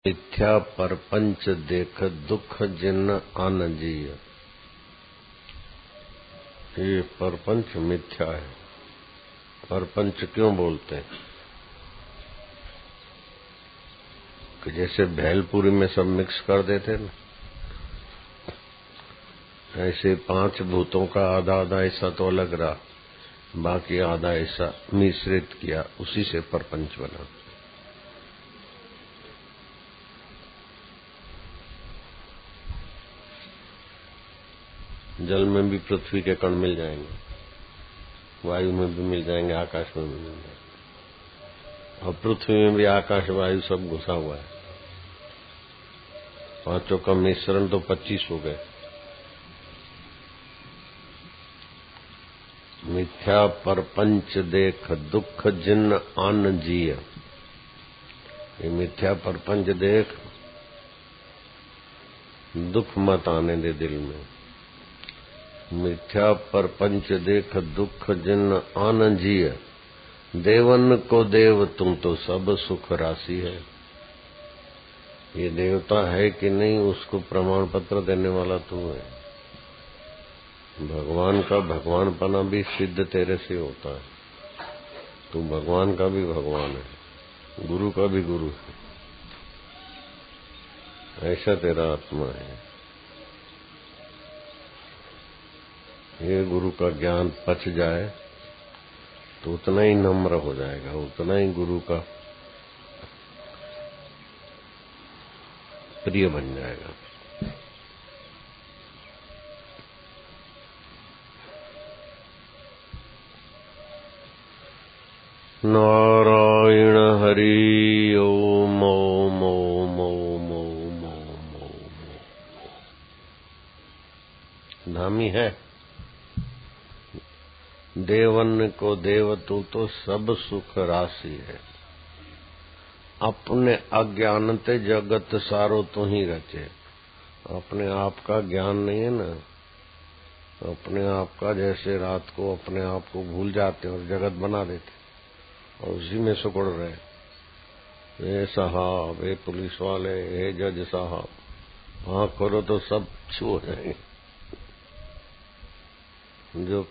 मिथ्या परपंच देख दुख जिन आनंदीय। ये परपंच मिथ्या है। परपंच क्यों बोलते हैं कि जैसे भेलपुरी में सब मिक्स कर देते ना, ऐसे पांच भूतों का आधा आधा हिस्सा तो अलग रहा, बाकी आधा हिस्सा मिश्रित किया, उसी से परपंच बना। जल में भी पृथ्वी के कण मिल जाएंगे, वायु में भी मिल जाएंगे, आकाश में भी मिल जाएंगे, और पृथ्वी में भी आकाश वायु सब घुसा हुआ है। पांचों का मिश्रण तो 25 हो गए। मिथ्या परपंच देख दुख जिन आन जिय। ये मिथ्या परपंच देख, दुख मत आने दे दिल में। मिथ्या परपंच देख दुख जिन आन जिय। देवन को देव तुम तो सब सुख राशि है। ये देवता है कि नहीं, उसको प्रमाण पत्र देने वाला तू है। भगवान का भगवानपना भी सिद्ध तेरे से होता है। तू भगवान का भी भगवान है, गुरु का भी गुरु है। ऐसा तेरा आत्मा है। ये गुरु का ज्ञान पच जाए तो उतना ही नम्र हो जाएगा, उतना ही गुरु का प्रिय बन जाएगा। नारायण हरि ओम ओम ओम ओम ओम ओम ओम। धामी है। देवन को देव तू तो सब सुख राशि है। अपने अज्ञान ते जगत सारो तू ही रचे। अपने आप का ज्ञान नहीं है ना, अपने आप का जैसे रात को अपने आप को भूल जाते और जगत बना देते और उसी में सुकड़ रहे। ये साहब, ये पुलिस वाले, ये जज साहब, आँख खोलो तो सब छू हो जाएंगे। जो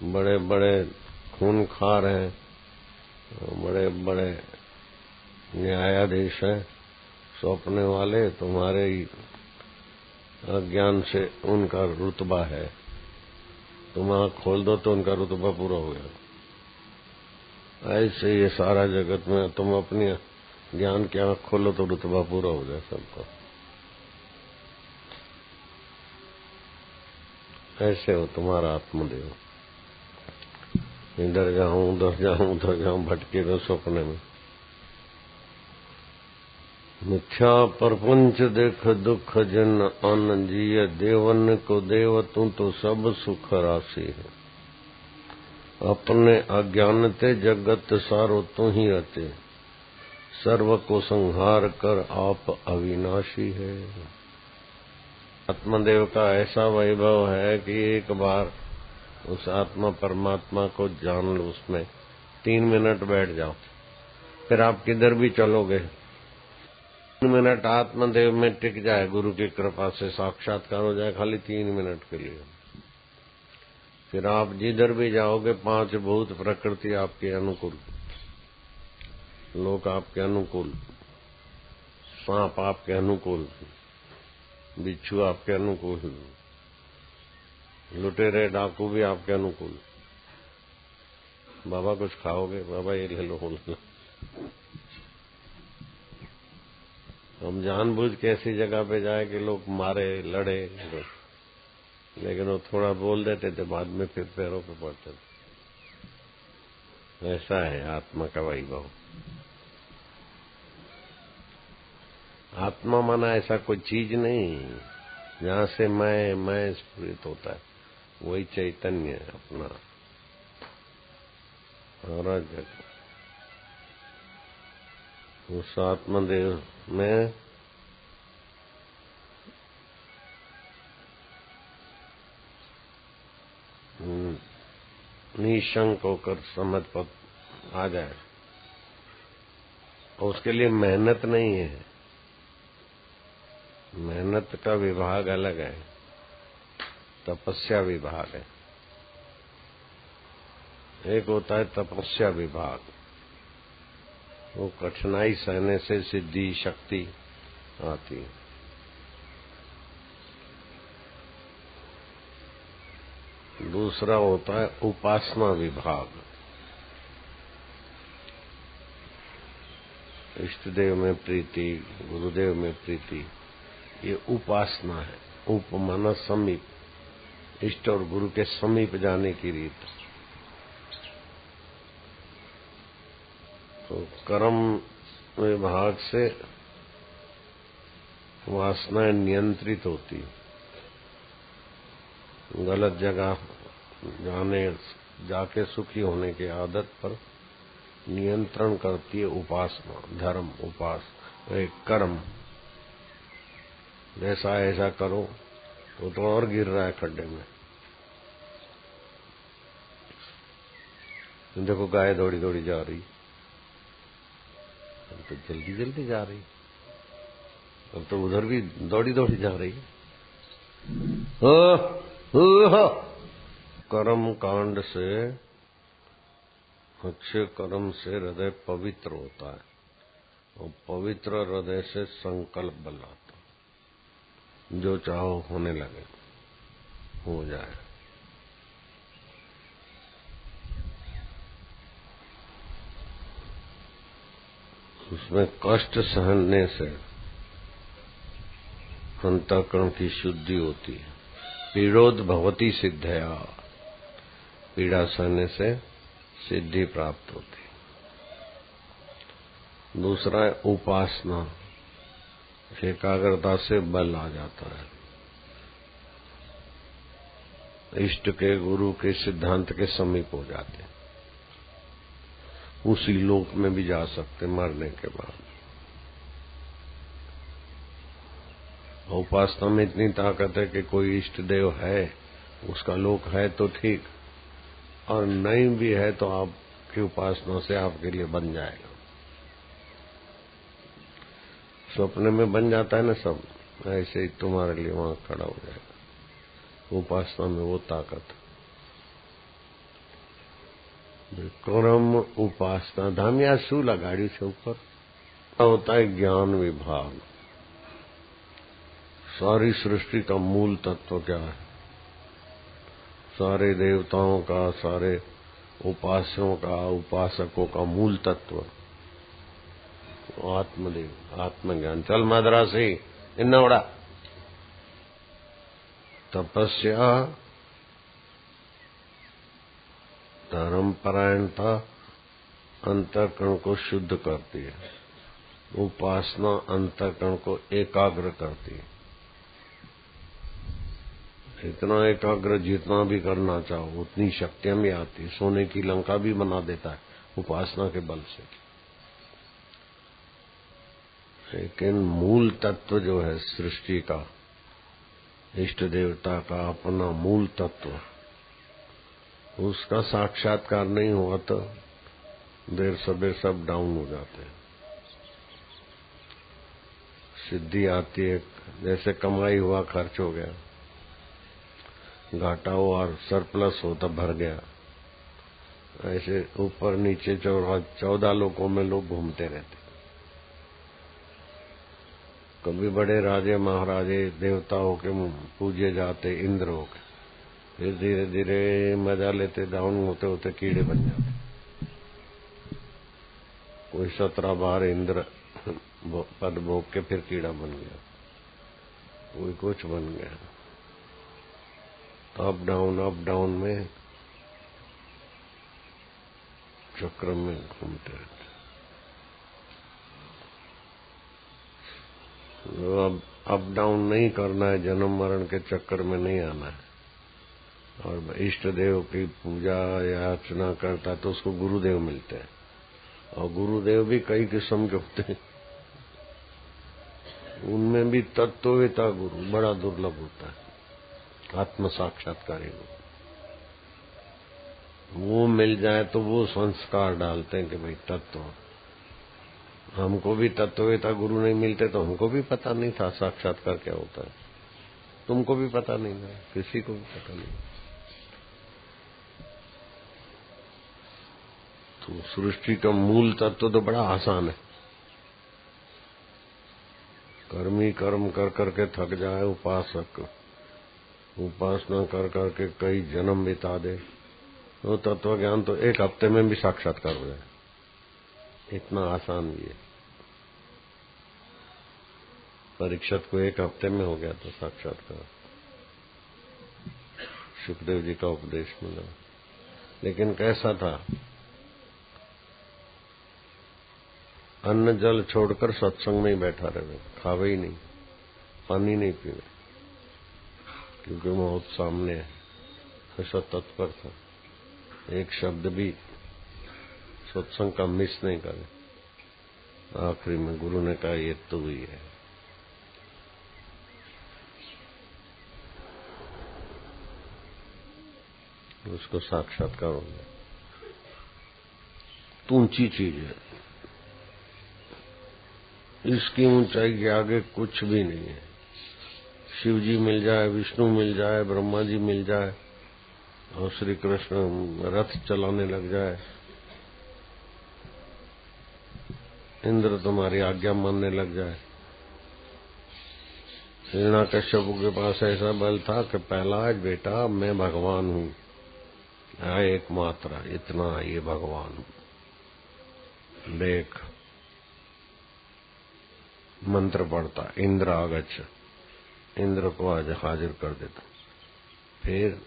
बड़े बड़े खूनखार हैं, बड़े बड़े न्यायाधीश हैं, सौंपने वाले तुम्हारे ही अज्ञान से उनका रुतबा है। तुम आँख खोल दो तो उनका रुतबा पूरा हो गया। ऐसे ये सारा जगत में तुम अपनी ज्ञान की आँख खोलो तो रुतबा पूरा हो जाए सबका। ऐसे हो तुम्हारा आत्मदेव। इधर जाऊं उधर जाऊं उधर जाऊं, भटके तो सपने में। मिथ्या परपंच देख दुख जिन आन जिय। देवन को देव तू तो सब सुख राशि है। अपने अज्ञान ते जगत सारो तू ही रचे। सर्व को संहार कर आप अविनाशी है। आत्मदेव का ऐसा वैभव है कि एक बार उस आत्मा परमात्मा को जान लो, उसमें 3 मिनट बैठ जाओ, फिर आप किधर भी चलोगे। 3 मिनट आत्मदेव में टिक जाए, गुरु की कृपा से साक्षात्कार हो जाए, खाली 3 मिनट के लिए। फिर आप जिधर भी जाओगे 5 भूत प्रकृति आपके अनुकूल, लोग आपके अनुकूल, सांप आपके अनुकूल, बिच्छू आपके अनुकूल, लुटेरे डाकू भी आपके अनुकूल। बाबा कुछ खाओगे? बाबा ये ले लो। हम जानबूझ के ऐसी जगह पे जाए कि लोग मारे लड़े, लेकिन वो थोड़ा बोल देते थे, बाद में फिर पैरों पे पड़ते थे। ऐसा है आत्मा का वैभव। आत्मा माना ऐसा कोई चीज नहीं जहाँ से मैं स्फुरित होता है। वही चैतन्य है अपना सारा जगत। उस आत्मदेव में निशंक होकर समझ पर आ जाए। और उसके लिए मेहनत नहीं है। मेहनत का विभाग अलग है, तपस्या विभाग है। एक होता है तपस्या विभाग, वो कठिनाई सहने से सिद्धि शक्ति आती है। दूसरा होता है उपासना विभाग। इष्ट देव में प्रीति, गुरुदेव में प्रीति, ये उपासना है। उप माना समीप, इष्ट और गुरु के समीप जाने की रीत। तो कर्म विभाग से वासनाएं नियंत्रित होती, गलत जगह जाके सुखी होने की आदत पर नियंत्रण करती है उपासना, धर्म, कर्म। जैसा ऐसा करो तो और गिर रहा है खड्डे में। देखो गाय दौड़ी दौड़ी जा रही, अब तो जल्दी जल्दी जा रही, अब तो उधर भी दौड़ी दौड़ी जा रही। कर्म कांड से, अच्छे कर्म से हृदय पवित्र होता है, और पवित्र हृदय से संकल्प बल आता, जो चाहो होने लगे, हो जाए। उसमें कष्ट सहने से अंतःकरण की शुद्धि होती है। पीड़ोद भवती सिद्धया, पीड़ा सहने से सिद्धि प्राप्त होती। दूसरा है उपासना, एकाग्रता से बल आ जाता है। इष्ट के, गुरु के, सिद्धांत के समीप हो जाते, उसी लोक में भी जा सकते मरने के बाद। उपासना में इतनी ताकत है कि कोई इष्ट देव है, उसका लोक है तो ठीक, और नहीं भी है तो आपकी उपासना से आपके लिए बन जाएगा। सपने में बन जाता है ना सब, ऐसे ही तुम्हारे लिए वहां खड़ा हो जाएगा। उपासना में वो ताकत। कर्म उपासना धामिया शू लगाड़ी से ऊपर होता है ज्ञान विभाग। सारी सृष्टि का मूल तत्व क्या है? सारे देवताओं का, सारे उपास्यों का, उपासकों का मूल तत्व आत्मदेव, आत्मज्ञान। चल मद्रासी इन्नवड़ा। तपस्या, धर्मपरायणता अंतःकरण को शुद्ध करती है। उपासना अंतःकरण को एकाग्र करती है। इतना एकाग्र जितना भी करना चाहो उतनी शक्तियां भी आती। सोने की लंका भी बना देता है उपासना के बल से। लेकिन मूल तत्व जो है सृष्टि का, इष्ट देवता का अपना मूल तत्व, उसका साक्षात्कार नहीं हुआ तो देर सबेर सब डाउन हो जाते हैं। सिद्धि आती है, जैसे कमाई हुआ खर्च हो गया, घाटा हो और सरप्लस हो तब भर गया। ऐसे ऊपर नीचे 14 लोकों में लोग घूमते रहते। कभी बड़े राजे महाराजे देवताओं के पूजे जाते, इंद्र हो के, फिर धीरे धीरे मजा लेते, डाउन होते होते कीड़े बन जाते। कोई 17 बार इंद्र पद भोग के फिर कीड़ा बन गया, कोई कुछ बन गया। अप डाउन में चक्र में घूमते रहते। अब अप डाउन नहीं करना है, जन्म मरण के चक्कर में नहीं आना है। और इष्ट देव की पूजा या अर्चना करता तो उसको गुरुदेव मिलते हैं, और गुरुदेव भी कई किस्म के होते हैं। उनमें भी तत्ववेता गुरु बड़ा दुर्लभ होता है, आत्म साक्षात्कारी गुरु। वो मिल जाए तो वो संस्कार डालते हैं कि भाई तत्व, हमको भी तत्ववेता गुरु नहीं मिलते तो हमको भी पता नहीं था साक्षात्कार क्या होता है। तुमको भी पता नहीं था, किसी को भी पता नहीं। तो सृष्टि का मूल तत्व तो बड़ा आसान है। कर्मी कर्म कर करके थक जाए उपासक, उपासना कर करके कई जन्म बिता दे, तो तत्व ज्ञान तो एक हफ्ते में भी साक्षात्कार हो जाए, इतना आसान भी है। परीक्षित को एक हफ्ते में हो गया था साक्षात्कार, सुखदेव जी का उपदेश मिला। लेकिन कैसा था, अन्न जल छोड़कर सत्संग में ही बैठा रहे, खावे ही नहीं, पानी नहीं पीवे, क्योंकि मौत सामने है। ऐसा तत्पर था, एक शब्द भी सत्संग का मिस नहीं करे। आखिरी में गुरु ने कहा ये तो ही है। उसको साक्षात्कार हो गया। तो ऊंची चीज है, इसकी ऊंचाई के आगे कुछ भी नहीं है। शिव जी मिल जाए, विष्णु मिल जाए, ब्रह्मा जी मिल जाए और श्री कृष्ण रथ चलाने लग जाए, इंद्र तुम्हारी आज्ञा मानने लग जाए। हिरण्याकश्यप के पास ऐसा बल था कि पहला बेटा मैं भगवान हूँ, एकमात्र इतना ये भगवान हूँ। देख मंत्र पढ़ता, इंद्र आगच्छ, इंद्र को आज हाजिर कर देता, फिर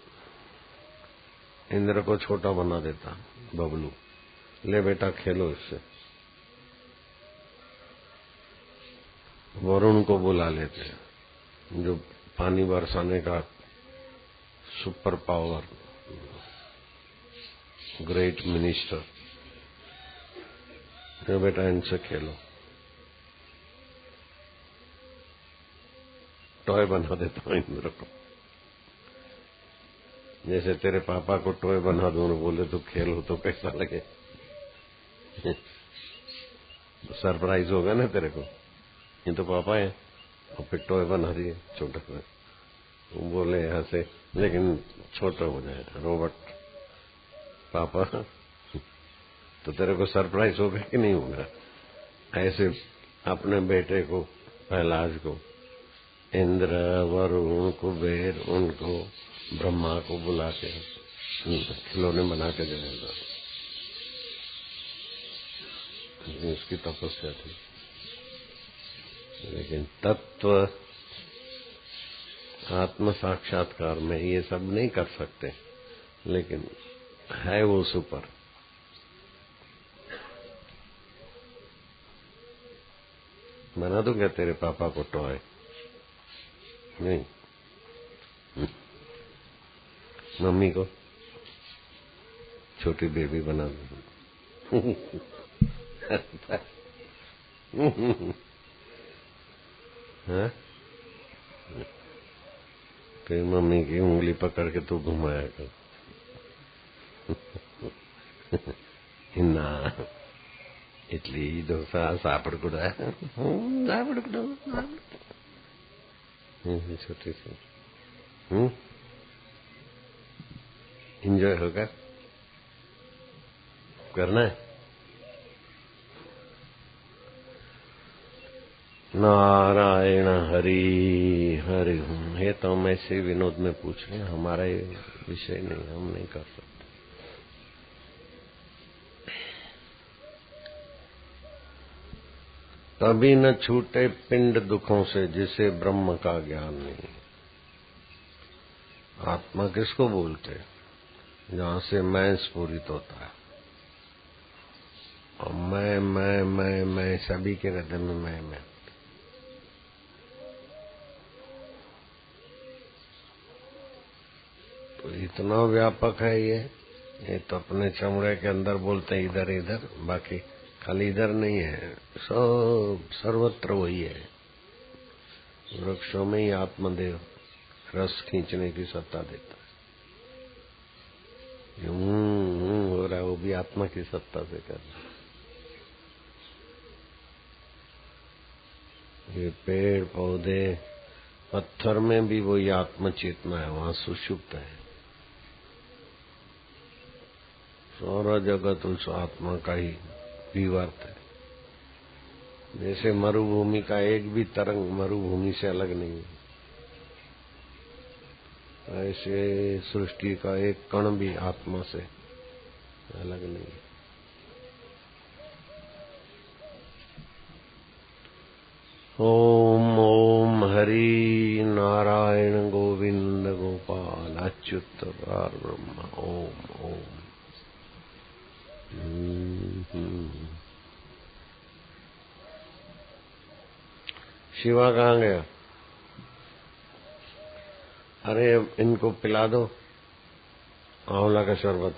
इंद्र को छोटा बना देता, बबलू ले बेटा खेलो इससे। वरुण को बुला लेते, जो पानी बरसाने का सुपर पावर, ग्रेट मिनिस्टर, जो बेटा इनसे खेलो। टॉय बना देता हूं इंद्र को, जैसे तेरे पापा को टॉय बना दो, बोले तो खेलो तो कैसा लगे? सरप्राइज होगा ना तेरे को, ये तो पापा है, और फिर टॉय बना दिए छोटा सा, बोले यहाँ से, लेकिन छोटा हो जाए रोबोट पापा, तो तेरे को सरप्राइज होगा कि नहीं होगा? ऐसे अपने बेटे को, प्रहलाद को, इंद्र वरुण कुबेर उनको ब्रह्मा को बुला के खिलौने बना के दे देगा। उसकी तपस्या थी। लेकिन तत्व आत्म साक्षात्कार में ये सब नहीं कर सकते, लेकिन है वो सुपर। बना दूंगा तेरे पापा को टॉय? नहीं। मम्मी को छोटी बेबी बना दूंगा। हाँ? फिर मम्मी की उंगली पकड़ के तू घुमाया कर। ना इडली डोसा सापड़ कुड़ा, छोटी सी एंजॉय होगा, करना है। नारायण हरि हरि। ये तो हम ऐसे विनोद में पूछ रहे हैं, हमारा ये विषय नहीं, हम नहीं कर सकते। कभी न छूटे पिंड दुखों से जिसे ब्रह्म का ज्ञान नहीं। आत्मा किसको बोलते? जहां से मैं स्फुरित होता है, और मैं सभी के हृदय में मैं। तो इतना व्यापक है ये तो अपने चमड़े के अंदर बोलते हैं इधर इधर, बाकी खाली इधर नहीं है, सब सर्वत्र वही है। वृक्षों में ही आत्मदेव रस खींचने की सत्ता देता है। हो रहा है वो भी आत्मा की सत्ता से कर रहा है। ये पेड़ पौधे पत्थर में भी वही आत्म चेतना है, वहां सुषुप्त है। सारा जगत उस आत्मा का ही विवर्त है। जैसे मरुभूमि का एक भी तरंग मरुभूमि से अलग नहीं है, ऐसे सृष्टि का एक कण भी आत्मा से अलग नहीं है। ओम ओम हरि नारायण गोविंद गोपाल अच्युत परब्रह्म ओम ओम। शिवा कहाँ गया? अरे इनको पिला दो आंवला का शरबत।